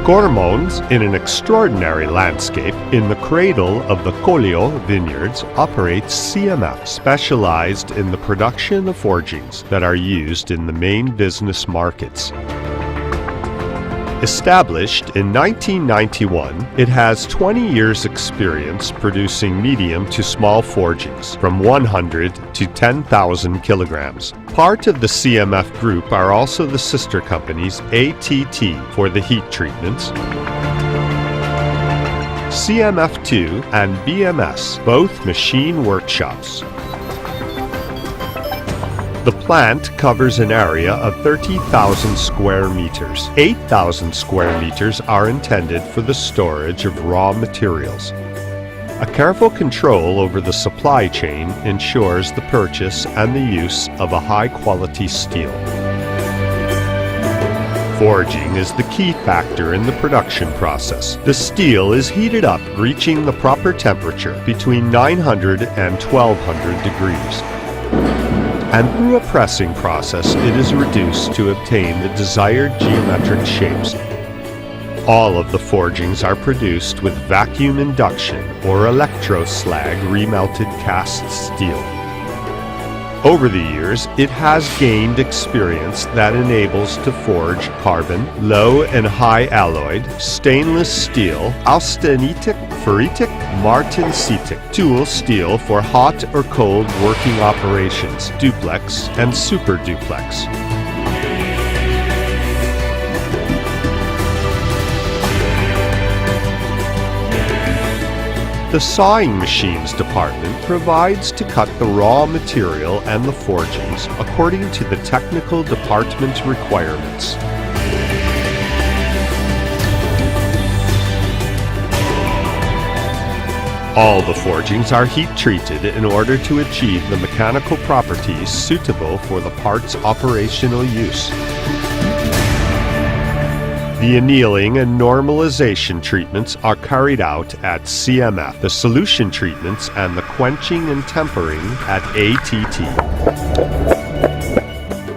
Cormons, in an extraordinary landscape in the cradle of the Collio vineyards, operates CMF, specialized in the production of forgings that are used in the main business markets. Established in 1991, it has 20 years' experience producing medium to small forgings from 100 to 10,000 kilograms. Part of the CMF group are also the sister companies ATT for the heat treatments, CMF2 and BMS, both machine workshops. The plant covers an area of 30,000 square meters. 8,000 square meters are intended for the storage of raw materials. A careful control over the supply chain ensures the purchase and the use of a high-quality steel. Forging is the key factor in the production process. The steel is heated up, reaching the proper temperature between 900 and 1200 degrees. And through a pressing process, it is reduced to obtain the desired geometric shapes. All of the forgings are produced with vacuum induction or electroslag remelted cast steel. Over the years, it has gained experience that enables to forge carbon, low and high alloyed, stainless steel, austenitic, ferritic, martensitic, tool steel for hot or cold working operations, duplex and super duplex. The sawing machines department provides to cut the raw material and the forgings according to the technical department requirements. All the forgings are heat treated in order to achieve the mechanical properties suitable for the part's operational use. The annealing and normalization treatments are carried out at CMF, the solution treatments and the quenching and tempering at ATT.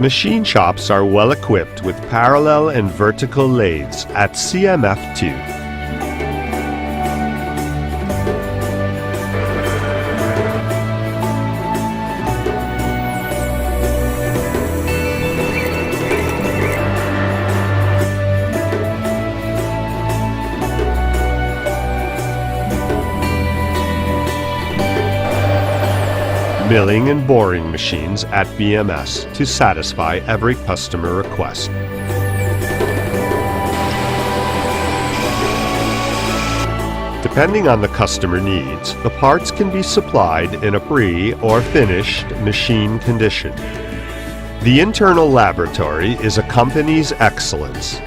Machine shops are well equipped with parallel and vertical lathes at CMF2. Milling and boring machines at BMS to satisfy every customer request. Depending on the customer needs, the parts can be supplied in a pre- or finished machine condition. The internal laboratory is a company's excellence.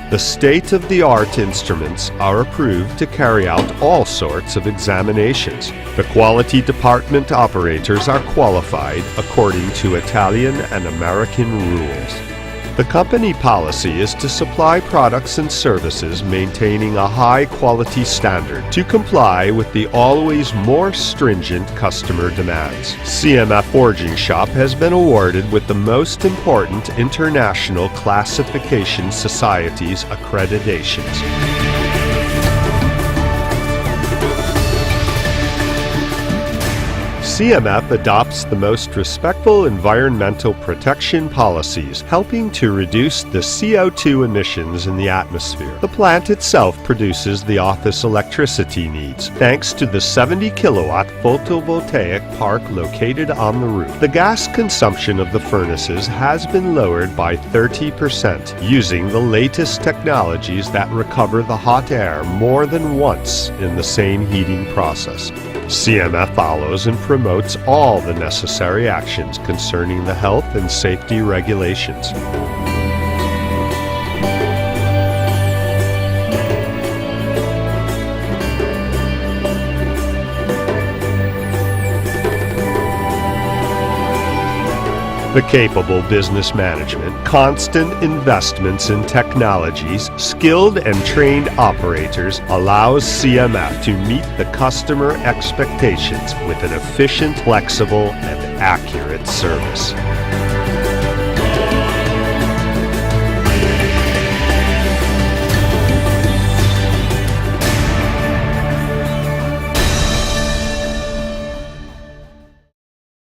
The state-of-the-art instruments are approved to carry out all sorts of examinations. The quality department operators are qualified according to Italian and American rules. The company policy is to supply products and services maintaining a high-quality standard to comply with the always more stringent customer demands. CMF Forging Shop has been awarded with the most important international classification societies accreditations. CMF adopts the most respectful environmental protection policies, helping to reduce the CO2 emissions in the atmosphere. The plant itself produces the office electricity needs, thanks to the 70-kilowatt photovoltaic park located on the roof. The gas consumption of the furnaces has been lowered by 30%, using the latest technologies that recover the hot air more than once in the same heating process. CMF follows and promotes all the necessary actions concerning the health and safety regulations. The capable business management, constant investments in technologies, skilled and trained operators allows CMF to meet the customer expectations with an efficient, flexible, and accurate service.